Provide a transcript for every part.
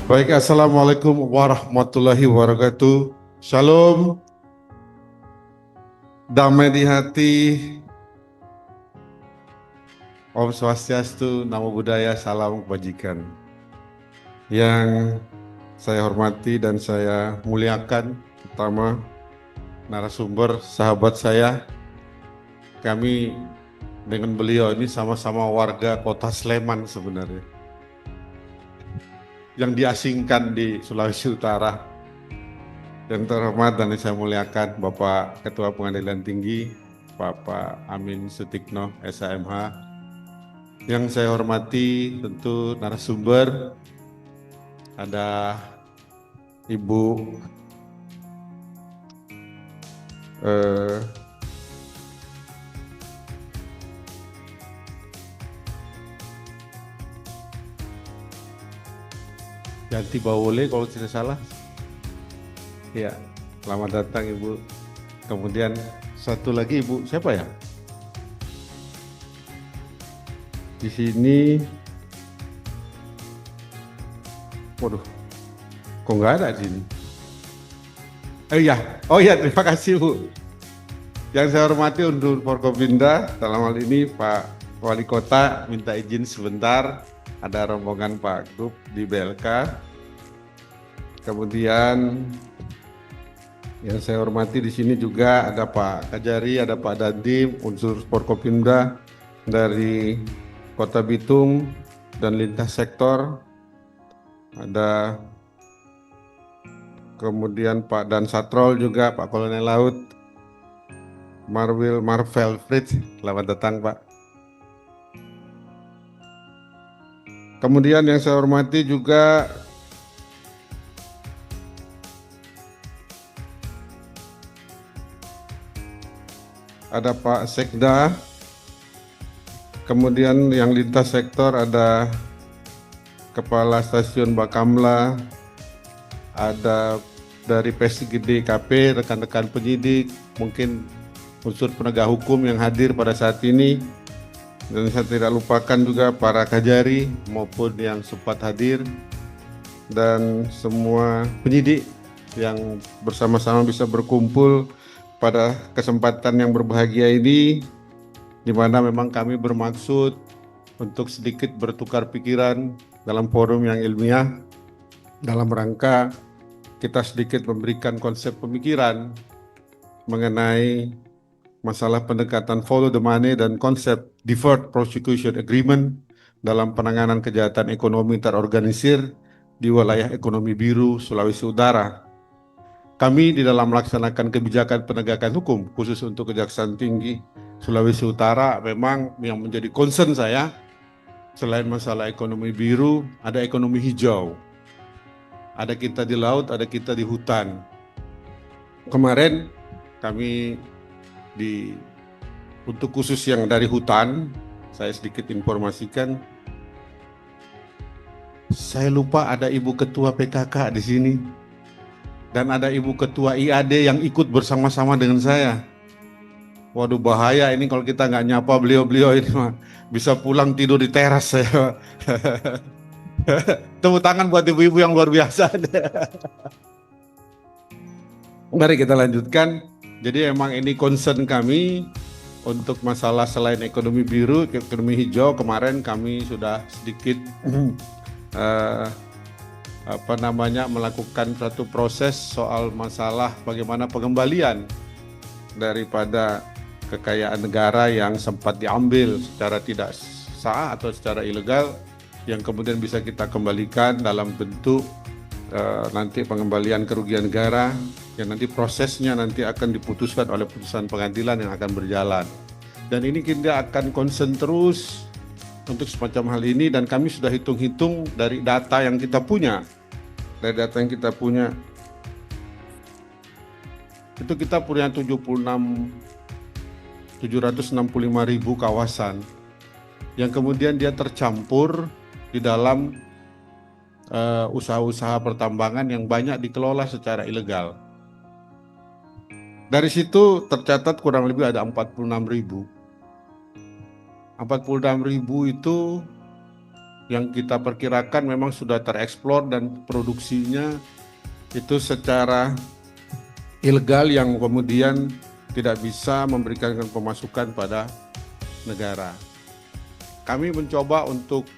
Baik, Assalamualaikum warahmatullahi wabarakatuh. Shalom, damai di hati, Om Swastiastu, Namo Buddhaya, salam kebajikan. Yang saya hormati dan saya muliakan, pertama narasumber, sahabat saya, kami dengan beliau ini sama-sama warga kota Sleman sebenarnya, yang diasingkan di Sulawesi Utara. Yang terhormat dan saya muliakan Bapak Ketua Pengadilan Tinggi, Bapak Amin Sutikno, SHMH. Yang saya hormati tentu narasumber, ada Ibu Yanti Bawole kalau tidak salah. Ya, selamat datang Ibu. Kemudian satu lagi Ibu, siapa ya? Di sini, waduh, kok nggak ada di sini? Oh iya, terima kasih Bu. Yang saya hormati untuk Forkopimda, dalam hal ini Pak Wali Kota minta izin sebentar, ada rombongan Pak Gub di BLK. Kemudian yang saya hormati di sini juga ada Pak Kajari, ada Pak Dandim, unsur Forkopimda dari Kota Bitung dan lintas sektor. Ada kemudian Pak Dan Satrol juga, Pak Kolonel Laut Marvel Fritz, selamat datang Pak. Kemudian yang saya hormati juga ada Pak Sekda, kemudian yang lintas sektor ada Kepala Stasiun Bakamla, ada dari PSGD KP, rekan-rekan penyidik, mungkin unsur penegak hukum yang hadir pada saat ini, dan saya tidak lupakan juga para Kajari maupun yang sempat hadir, dan semua penyidik yang bersama-sama bisa berkumpul pada kesempatan yang berbahagia ini, di mana memang kami bermaksud untuk sedikit bertukar pikiran dalam forum yang ilmiah, dalam rangka kita sedikit memberikan konsep pemikiran mengenai masalah pendekatan follow the money dan konsep deferred prosecution agreement dalam penanganan kejahatan ekonomi terorganisir di wilayah ekonomi biru Sulawesi Utara. Kami di dalam melaksanakan kebijakan penegakan hukum khusus untuk Kejaksaan Tinggi Sulawesi Utara, memang yang menjadi concern saya, selain masalah ekonomi biru, ada ekonomi hijau. Ada kita di laut, ada kita di hutan. Kemarin kami untuk khusus yang dari hutan, saya sedikit informasikan, saya lupa ada Ibu Ketua PKK di sini. Dan ada Ibu Ketua IAD yang ikut bersama-sama dengan saya. Waduh, bahaya ini kalau kita nggak nyapa beliau-beliau ini mah. Bisa pulang tidur di teras saya. Tepuk tangan buat ibu-ibu yang luar biasa. Mari kita lanjutkan. Jadi emang ini concern kami untuk masalah selain ekonomi biru, ekonomi hijau. Kemarin kami sudah sedikit melakukan satu proses soal masalah bagaimana pengembalian daripada kekayaan negara yang sempat diambil secara tidak sah atau secara ilegal, yang kemudian bisa kita kembalikan dalam bentuk nanti pengembalian kerugian negara, yang nanti prosesnya nanti akan diputuskan oleh putusan pengadilan yang akan berjalan. Dan ini kita akan concern terus untuk semacam hal ini, dan kami sudah hitung-hitung dari data yang kita punya. Dari data yang kita punya, itu kita punya 765.000 kawasan yang kemudian dia tercampur di dalam usaha-usaha pertambangan yang banyak dikelola secara ilegal. Dari situ tercatat kurang lebih ada 46.000. 46.000 itu yang kita perkirakan memang sudah tereksplor dan produksinya itu secara ilegal yang kemudian tidak bisa memberikan pemasukan pada negara. Kami mencoba untuk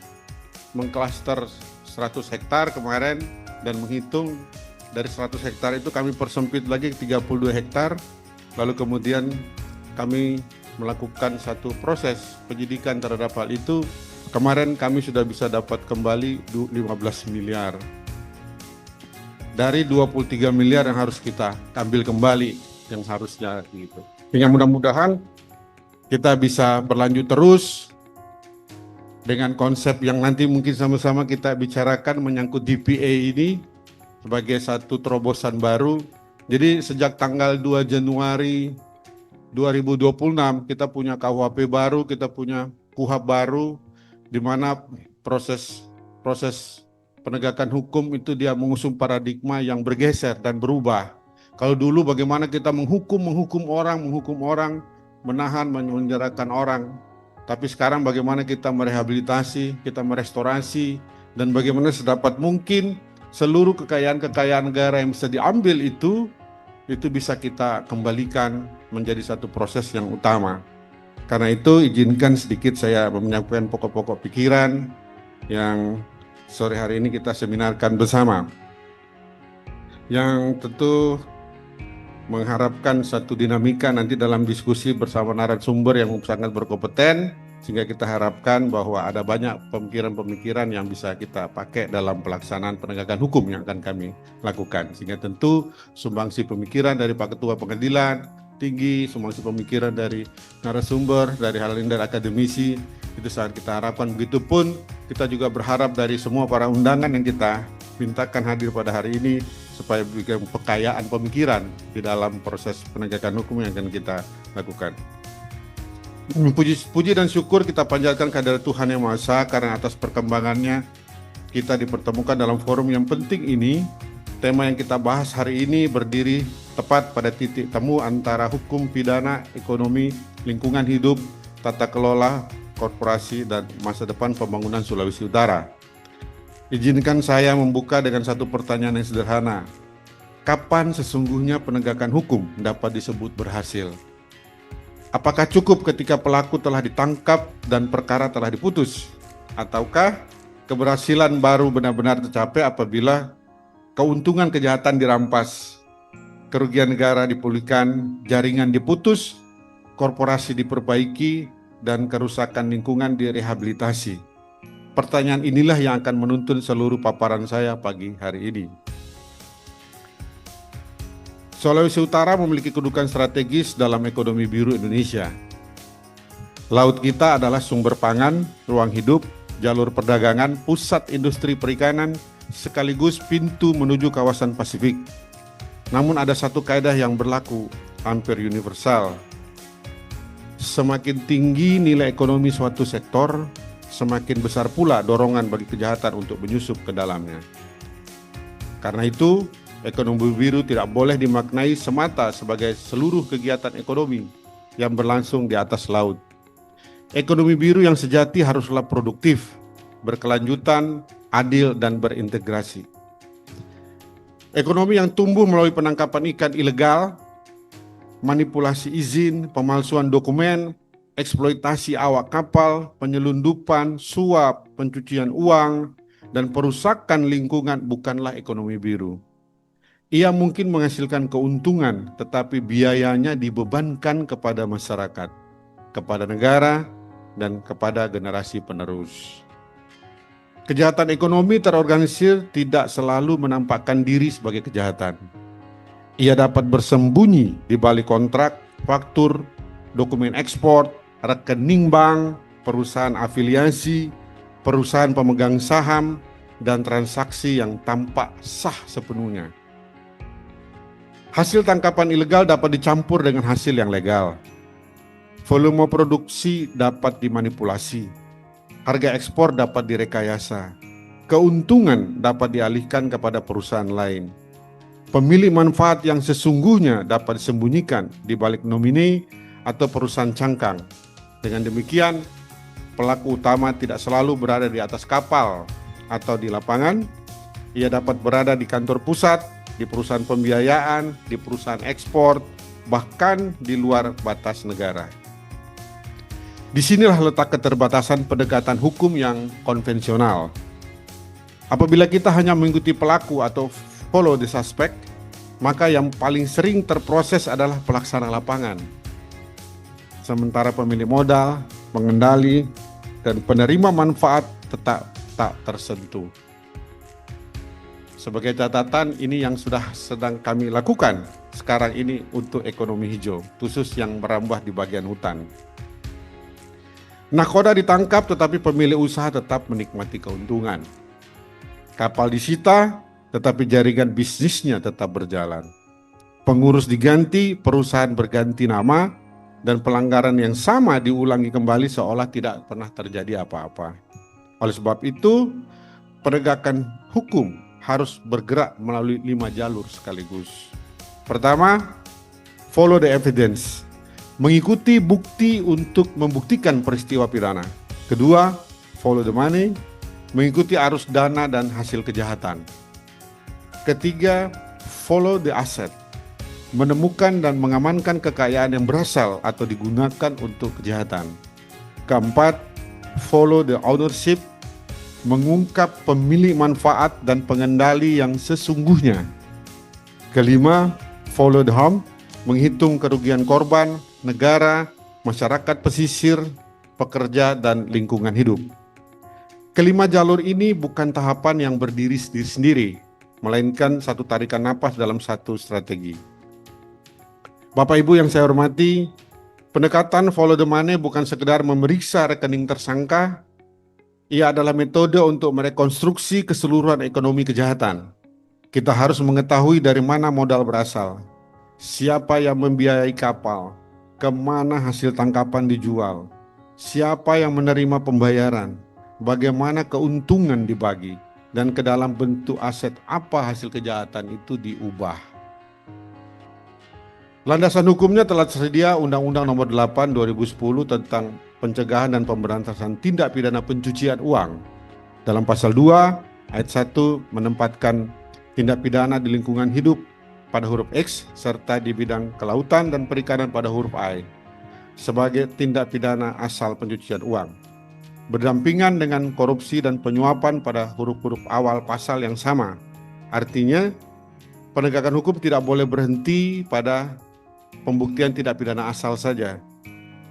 mengklaster 100 hektar kemarin dan menghitung dari 100 hektar itu kami persempit lagi 32 hektar, lalu kemudian kami melakukan satu proses penyidikan terhadap hal itu. Kemarin kami sudah bisa dapat kembali 15 miliar. Dari 23 miliar yang harus kita ambil kembali, yang harusnya gitu. Sehingga mudah-mudahan kita bisa berlanjut terus dengan konsep yang nanti mungkin sama-sama kita bicarakan menyangkut DPA ini sebagai satu terobosan baru. Jadi sejak tanggal 2 Januari 2026 kita punya KUHP baru, kita punya KUHP baru, di mana proses penegakan hukum itu dia mengusung paradigma yang bergeser dan berubah. Kalau dulu bagaimana kita menghukum orang, menahan, menjarakan orang. Tapi sekarang bagaimana kita merehabilitasi, kita merestorasi, dan bagaimana sedapat mungkin seluruh kekayaan negara yang bisa diambil itu bisa kita kembalikan menjadi satu proses yang utama. Karena itu izinkan sedikit saya menyampaikan pokok-pokok pikiran yang sore hari ini kita seminarkan bersama. Yang tentu mengharapkan satu dinamika nanti dalam diskusi bersama narasumber yang sangat berkompeten, sehingga kita harapkan bahwa ada banyak pemikiran-pemikiran yang bisa kita pakai dalam pelaksanaan penegakan hukum yang akan kami lakukan. Sehingga tentu sumbangsi pemikiran dari Pak Ketua Pengadilan Tinggi, sumbangsi pemikiran dari narasumber, dari hal lain dari akademisi, itu sangat kita harapkan. Begitupun kita juga berharap dari semua para undangan yang kita mintakan hadir pada hari ini, supaya berikan kekayaan pemikiran di dalam proses penegakan hukum yang akan kita lakukan. Puji dan syukur kita panjatkan kehadirat Tuhan Yang Maha Esa, karena atas perkembangannya kita dipertemukan dalam forum yang penting ini. Tema yang kita bahas hari ini berdiri tepat pada titik temu antara hukum pidana, ekonomi, lingkungan hidup, tata kelola, korporasi, dan masa depan pembangunan Sulawesi Utara. Izinkan saya membuka dengan satu pertanyaan yang sederhana. Kapan sesungguhnya penegakan hukum dapat disebut berhasil? Apakah cukup ketika pelaku telah ditangkap dan perkara telah diputus? Ataukah keberhasilan baru benar-benar tercapai apabila keuntungan kejahatan dirampas, kerugian negara dipulihkan, jaringan diputus, korporasi diperbaiki, dan kerusakan lingkungan direhabilitasi? Pertanyaan inilah yang akan menuntun seluruh paparan saya pagi hari ini. Sulawesi Utara memiliki kedudukan strategis dalam ekonomi biru Indonesia. Laut kita adalah sumber pangan, ruang hidup, jalur perdagangan, pusat industri perikanan, sekaligus pintu menuju kawasan Pasifik. Namun ada satu kaidah yang berlaku hampir universal. Semakin tinggi nilai ekonomi suatu sektor, semakin besar pula dorongan bagi kejahatan untuk menyusup ke dalamnya. Karena itu, ekonomi biru tidak boleh dimaknai semata sebagai seluruh kegiatan ekonomi yang berlangsung di atas laut. Ekonomi biru yang sejati haruslah produktif, berkelanjutan, adil, dan berintegrasi. Ekonomi yang tumbuh melalui penangkapan ikan ilegal, manipulasi izin, pemalsuan dokumen, eksploitasi awak kapal, penyelundupan, suap, pencucian uang, dan perusakan lingkungan bukanlah ekonomi biru. Ia mungkin menghasilkan keuntungan, tetapi biayanya dibebankan kepada masyarakat, kepada negara, dan kepada generasi penerus. Kejahatan ekonomi terorganisir tidak selalu menampakkan diri sebagai kejahatan. Ia dapat bersembunyi di balik kontrak, faktur, dokumen ekspor, rekening bank, perusahaan afiliasi, perusahaan pemegang saham, dan transaksi yang tampak sah sepenuhnya. Hasil tangkapan ilegal dapat dicampur dengan hasil yang legal. Volume produksi dapat dimanipulasi. Harga ekspor dapat direkayasa. Keuntungan dapat dialihkan kepada perusahaan lain. Pemilik manfaat yang sesungguhnya dapat disembunyikan di balik nomine atau perusahaan cangkang. Dengan demikian, pelaku utama tidak selalu berada di atas kapal atau di lapangan. Ia dapat berada di kantor pusat, di perusahaan pembiayaan, di perusahaan ekspor, bahkan di luar batas negara. Disinilah letak keterbatasan pendekatan hukum yang konvensional. Apabila kita hanya mengikuti pelaku atau follow the suspect, maka yang paling sering terproses adalah pelaksana lapangan. Sementara pemilik modal, pengendali, dan penerima manfaat tetap tak tersentuh. Sebagai catatan, ini yang sudah sedang kami lakukan sekarang ini untuk ekonomi hijau, khusus yang merambah di bagian hutan. Nakoda ditangkap tetapi pemilik usaha tetap menikmati keuntungan. Kapal disita tetapi jaringan bisnisnya tetap berjalan. Pengurus diganti, perusahaan berganti nama, dan pelanggaran yang sama diulangi kembali seolah tidak pernah terjadi apa-apa. Oleh sebab itu, penegakan hukum harus bergerak melalui 5 jalur sekaligus. Pertama, follow the evidence, mengikuti bukti untuk membuktikan peristiwa pidana. Kedua, follow the money, mengikuti arus dana dan hasil kejahatan. Ketiga, follow the asset, menemukan dan mengamankan kekayaan yang berasal atau digunakan untuk kejahatan. Keempat, follow the ownership, mengungkap pemilik manfaat dan pengendali yang sesungguhnya. Kelima, follow the harm, menghitung kerugian korban, negara, masyarakat pesisir, pekerja, dan lingkungan hidup. Kelima jalur ini bukan tahapan yang berdiri sendiri, melainkan satu tarikan napas dalam satu strategi. Bapak Ibu yang saya hormati, pendekatan follow the money bukan sekedar memeriksa rekening tersangka. Ia adalah metode untuk merekonstruksi keseluruhan ekonomi kejahatan. Kita harus mengetahui dari mana modal berasal, siapa yang membiayai kapal, kemana hasil tangkapan dijual, siapa yang menerima pembayaran, bagaimana keuntungan dibagi, dan ke dalam bentuk aset apa hasil kejahatan itu diubah. Landasan hukumnya telah tersedia Undang-Undang Nomor 8 2010 tentang Pencegahan dan Pemberantasan Tindak Pidana Pencucian Uang. Dalam pasal 2 ayat 1 menempatkan tindak pidana di lingkungan hidup pada huruf X serta di bidang kelautan dan perikanan pada huruf I sebagai tindak pidana asal pencucian uang, berdampingan dengan korupsi dan penyuapan pada huruf-huruf awal pasal yang sama. Artinya, penegakan hukum tidak boleh berhenti pada pembuktian tindak pidana asal saja.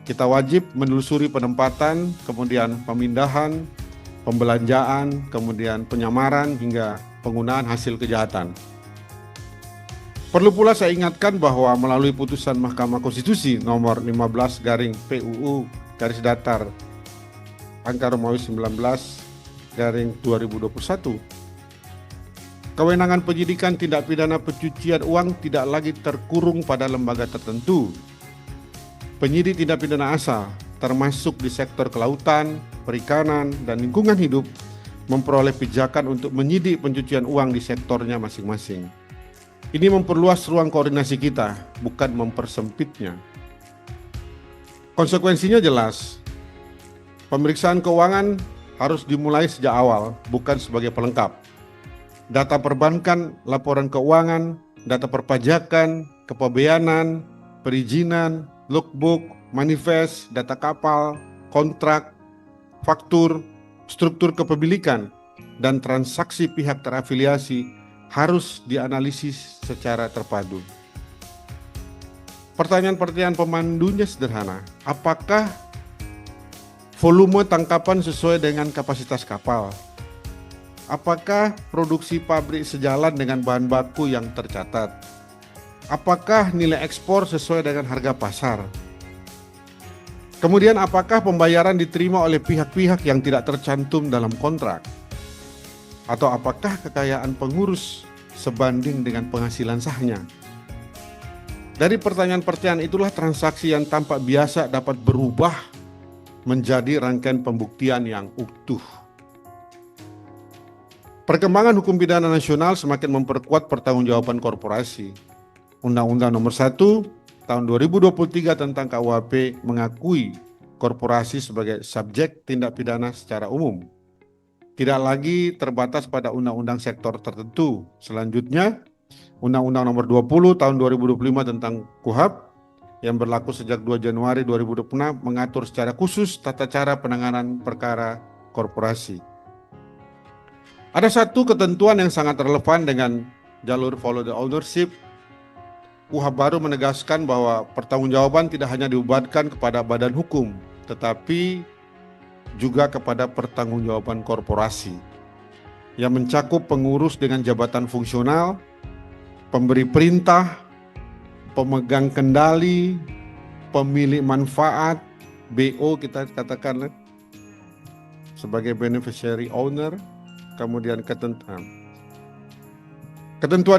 Kita wajib menelusuri penempatan, kemudian pemindahan, pembelanjaan, kemudian penyamaran hingga penggunaan hasil kejahatan. Perlu pula saya ingatkan bahwa melalui putusan Mahkamah Konstitusi nomor 15 garing PUU garis datar angka Romawi 19 garing 2021, kewenangan penyidikan tindak pidana pencucian uang tidak lagi terkurung pada lembaga tertentu. Penyidik tindak pidana asal, termasuk di sektor kelautan, perikanan, dan lingkungan hidup, memperoleh pijakan untuk menyidik pencucian uang di sektornya masing-masing. Ini memperluas ruang koordinasi kita, bukan mempersempitnya. Konsekuensinya jelas, pemeriksaan keuangan harus dimulai sejak awal, bukan sebagai pelengkap. Data perbankan, laporan keuangan, data perpajakan, kepabeanan, perizinan, logbook, manifest, data kapal, kontrak, faktur, struktur kepemilikan, dan transaksi pihak terafiliasi harus dianalisis secara terpadu. Pertanyaan-pertanyaan pemandunya sederhana. Apakah volume tangkapan sesuai dengan kapasitas kapal? Apakah produksi pabrik sejalan dengan bahan baku yang tercatat? Apakah nilai ekspor sesuai dengan harga pasar? Kemudian apakah pembayaran diterima oleh pihak-pihak yang tidak tercantum dalam kontrak? Atau apakah kekayaan pengurus sebanding dengan penghasilan sahnya? Dari pertanyaan-pertanyaan itulah transaksi yang tampak biasa dapat berubah menjadi rangkaian pembuktian yang utuh. Perkembangan hukum pidana nasional semakin memperkuat pertanggungjawaban korporasi. Undang-Undang Nomor 1 Tahun 2023 tentang KUHP mengakui korporasi sebagai subjek tindak pidana secara umum. Tidak lagi terbatas pada undang-undang sektor tertentu. Selanjutnya, Undang-Undang Nomor 20 Tahun 2025 tentang KUHP yang berlaku sejak 2 Januari 2026 mengatur secara khusus tata cara penanganan perkara korporasi. Ada satu ketentuan yang sangat relevan dengan jalur follow the ownership. KUHP baru menegaskan bahwa pertanggungjawaban tidak hanya dibebankan kepada badan hukum, tetapi juga kepada pertanggungjawaban korporasi yang mencakup pengurus dengan jabatan fungsional, pemberi perintah, pemegang kendali, pemilik manfaat, BO kita katakan sebagai beneficiary owner, kemudian ketentuan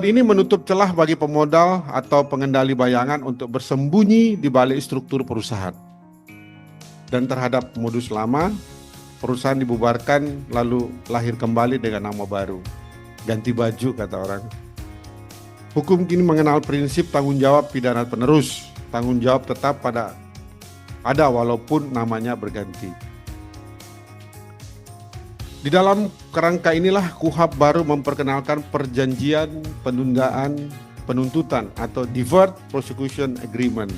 ini menutup celah bagi pemodal atau pengendali bayangan untuk bersembunyi di balik struktur perusahaan. Dan terhadap modus lama, perusahaan dibubarkan lalu lahir kembali dengan nama baru. Ganti baju kata orang. Hukum kini mengenal prinsip tanggung jawab pidana penerus. Tanggung jawab tetap ada walaupun namanya berganti. Di dalam kerangka inilah KUHP baru memperkenalkan perjanjian penundaan penuntutan atau Deferred Prosecution Agreement.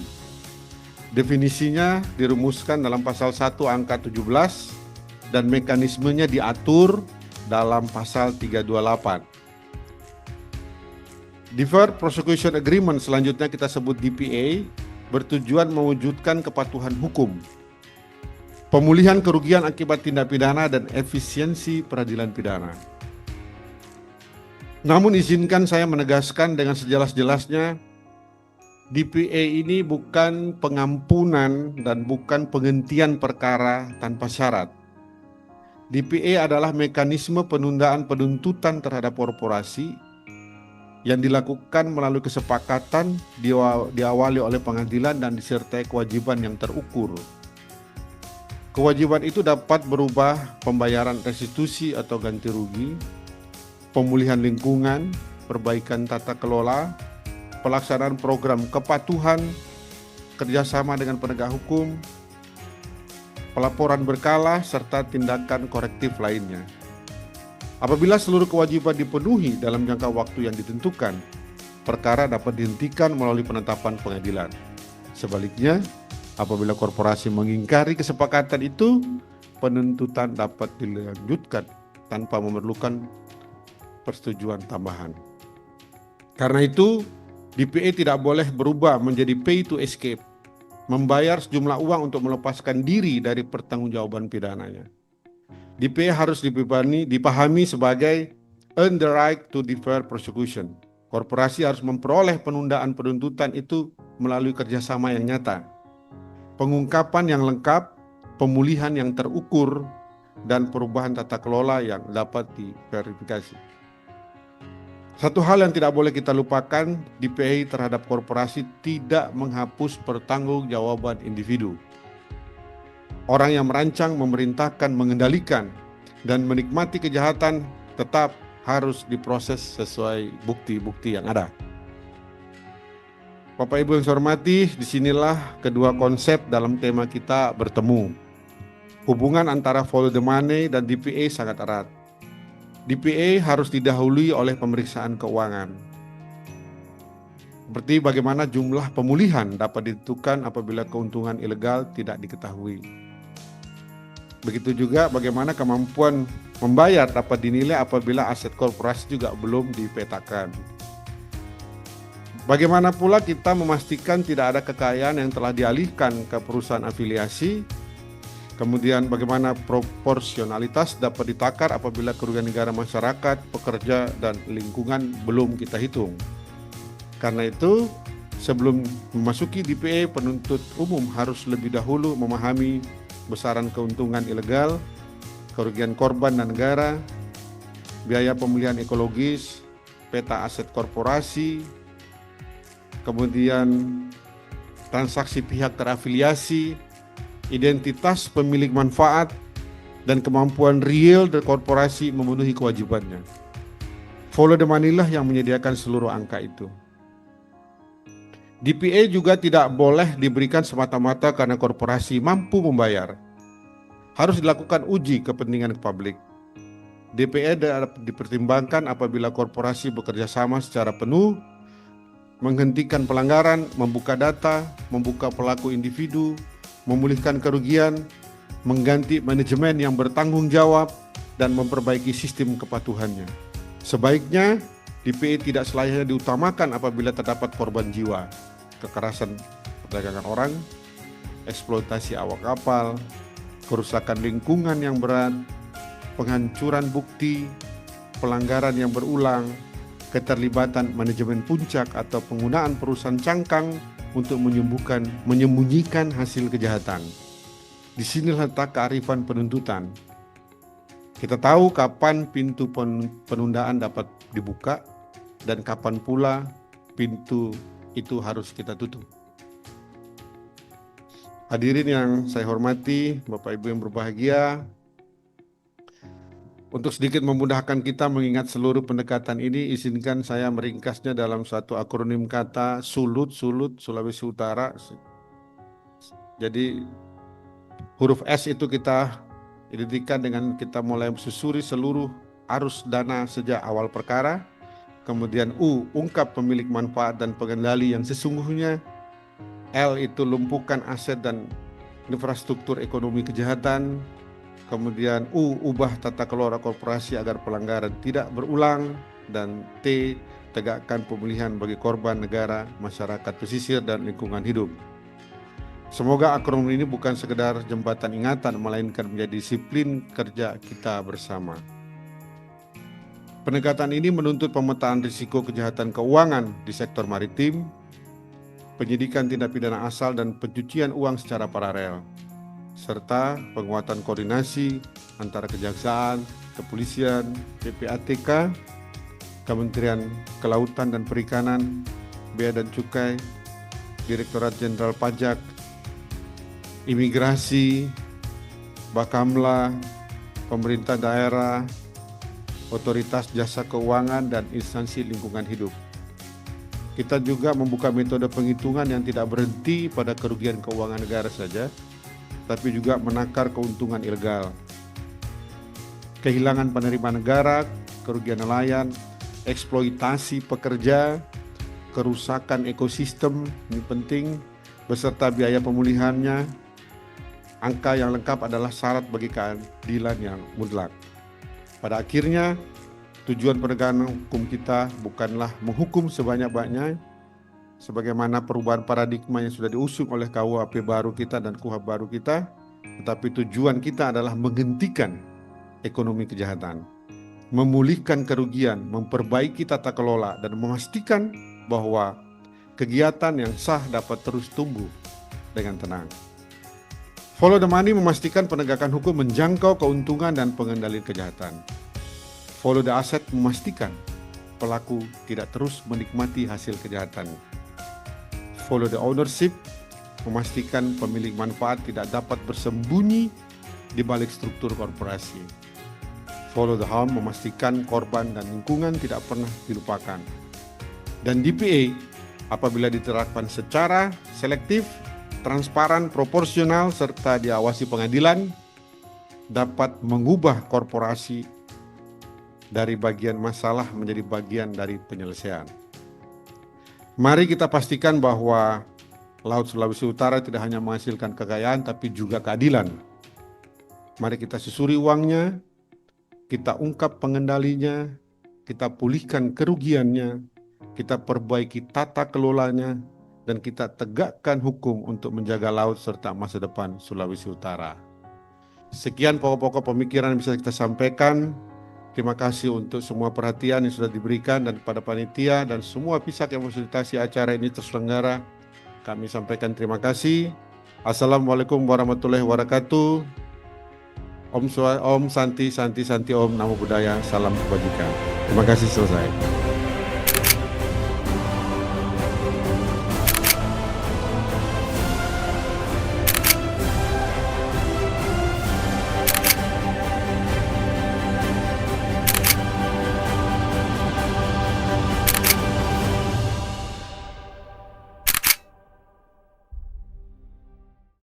Definisinya dirumuskan dalam pasal 1 angka 17 dan mekanismenya diatur dalam pasal 328. Deferred Prosecution Agreement selanjutnya kita sebut DPA bertujuan mewujudkan kepatuhan hukum, pemulihan kerugian akibat tindak pidana dan efisiensi peradilan pidana. Namun izinkan saya menegaskan dengan sejelas-jelasnya, DPA ini bukan pengampunan dan bukan penghentian perkara tanpa syarat. DPA adalah mekanisme penundaan penuntutan terhadap korporasi yang dilakukan melalui kesepakatan diawali oleh pengadilan dan disertai kewajiban yang terukur. Kewajiban itu dapat berupa pembayaran restitusi atau ganti rugi, pemulihan lingkungan, perbaikan tata kelola, pelaksanaan program kepatuhan, kerjasama dengan penegak hukum, pelaporan berkala, serta tindakan korektif lainnya. Apabila seluruh kewajiban dipenuhi dalam jangka waktu yang ditentukan, perkara dapat dihentikan melalui penetapan pengadilan. Sebaliknya, apabila korporasi mengingkari kesepakatan itu, penuntutan dapat dilanjutkan tanpa memerlukan persetujuan tambahan. Karena itu, DPA tidak boleh berubah menjadi pay to escape, membayar sejumlah uang untuk melepaskan diri dari pertanggungjawaban pidananya. DPA harus dipahami sebagai earn the right to defer prosecution. Korporasi harus memperoleh penundaan penuntutan itu melalui kerjasama yang nyata, pengungkapan yang lengkap, pemulihan yang terukur, dan perubahan tata kelola yang dapat diverifikasi. Satu hal yang tidak boleh kita lupakan, DPA terhadap korporasi tidak menghapus pertanggungjawaban individu. Orang yang merancang, memerintahkan, mengendalikan, dan menikmati kejahatan tetap harus diproses sesuai bukti-bukti yang ada. Bapak Ibu yang saya hormati, disinilah kedua konsep dalam tema kita bertemu. Hubungan antara follow the money dan DPA sangat erat. DPA harus didahului oleh pemeriksaan keuangan. Seperti bagaimana jumlah pemulihan dapat ditentukan apabila keuntungan ilegal tidak diketahui. Begitu juga bagaimana kemampuan membayar dapat dinilai apabila aset korporasi juga belum dipetakan. Bagaimana pula kita memastikan tidak ada kekayaan yang telah dialihkan ke perusahaan afiliasi. Kemudian bagaimana proporsionalitas dapat ditakar apabila kerugian negara, masyarakat, pekerja, dan lingkungan belum kita hitung. Karena itu, sebelum memasuki DPA, penuntut umum harus lebih dahulu memahami besaran keuntungan ilegal, kerugian korban dan negara, biaya pemulihan ekologis, peta aset korporasi, kemudian transaksi pihak terafiliasi, identitas pemilik manfaat, dan kemampuan real dari korporasi memenuhi kewajibannya. Follow the money lah yang menyediakan seluruh angka itu. DPA juga tidak boleh diberikan semata-mata karena korporasi mampu membayar. Harus dilakukan uji kepentingan publik. DPA dapat dipertimbangkan apabila korporasi bekerja sama secara penuh, menghentikan pelanggaran, membuka data, membuka pelaku individu, memulihkan kerugian, mengganti manajemen yang bertanggung jawab, dan memperbaiki sistem kepatuhannya. Sebaiknya, DPA tidak selayaknya diutamakan apabila terdapat korban jiwa, kekerasan perdagangan orang, eksploitasi awak kapal, kerusakan lingkungan yang berat, penghancuran bukti, pelanggaran yang berulang, keterlibatan manajemen puncak atau penggunaan perusahaan cangkang untuk menyembunyikan hasil kejahatan. Di sini letak kearifan penuntutan. Kita tahu kapan pintu penundaan dapat dibuka dan kapan pula pintu itu harus kita tutup. Hadirin yang saya hormati, Bapak Ibu yang berbahagia, untuk sedikit memudahkan kita mengingat seluruh pendekatan ini, izinkan saya meringkasnya dalam satu akronim kata SULUT, Sulawesi Utara. Jadi huruf S itu kita identikan dengan kita mulai susuri seluruh arus dana sejak awal perkara. Kemudian U, ungkap pemilik manfaat dan pengendali yang sesungguhnya. L itu lumpuhkan aset dan infrastruktur ekonomi kejahatan. Kemudian U, ubah tata kelola korporasi agar pelanggaran tidak berulang. Dan T, tegakkan pemulihan bagi korban negara, masyarakat pesisir, dan lingkungan hidup. Semoga akronim ini bukan sekedar jembatan ingatan, melainkan menjadi disiplin kerja kita bersama. Pendekatan ini menuntut pemetaan risiko kejahatan keuangan di sektor maritim, penyidikan tindak pidana asal dan pencucian uang secara paralel, serta penguatan koordinasi antara kejaksaan, kepolisian, PPATK, Kementerian Kelautan dan Perikanan, Bea dan Cukai, Direktorat Jenderal Pajak, Imigrasi, Bakamla, pemerintah daerah, otoritas jasa keuangan, dan instansi lingkungan hidup. Kita juga membuka metode penghitungan yang tidak berhenti pada kerugian keuangan negara saja, tapi juga menakar keuntungan ilegal, kehilangan penerimaan negara, kerugian nelayan, eksploitasi pekerja, kerusakan ekosistem, ini penting, beserta biaya pemulihannya. Angka yang lengkap adalah syarat bagi keadilan yang mutlak. Pada akhirnya, tujuan penegakan hukum kita bukanlah menghukum sebanyak-banyaknya, sebagaimana perubahan paradigma yang sudah diusung oleh KUHP baru kita dan KUHP baru kita, tetapi tujuan kita adalah menghentikan ekonomi kejahatan, memulihkan kerugian, memperbaiki tata kelola, dan memastikan bahwa kegiatan yang sah dapat terus tumbuh dengan tenang. Follow the money memastikan penegakan hukum menjangkau keuntungan dan pengendalian kejahatan. Follow the asset memastikan pelaku tidak terus menikmati hasil kejahatan. Follow the ownership memastikan pemilik manfaat tidak dapat bersembunyi di balik struktur korporasi. Follow the harm memastikan korban dan lingkungan tidak pernah dilupakan. Dan DPA apabila diterapkan secara selektif, transparan, proporsional, serta diawasi pengadilan, dapat mengubah korporasi dari bagian masalah menjadi bagian dari penyelesaian. Mari kita pastikan bahwa Laut Sulawesi Utara tidak hanya menghasilkan kekayaan, tapi juga keadilan. Mari kita susuri uangnya, kita ungkap pengendalinya, kita pulihkan kerugiannya, kita perbaiki tata kelolanya, dan kita tegakkan hukum untuk menjaga laut serta masa depan Sulawesi Utara. Sekian pokok-pokok pemikiran yang bisa kita sampaikan. Terima kasih untuk semua perhatian yang sudah diberikan dan kepada panitia dan semua pihak yang memfasilitasi acara ini terselenggara. Kami sampaikan terima kasih. Assalamualaikum warahmatullahi wabarakatuh. Om Santi Santi Santi Om, Namo Buddhaya, salam kebajikan. Terima kasih, selesai.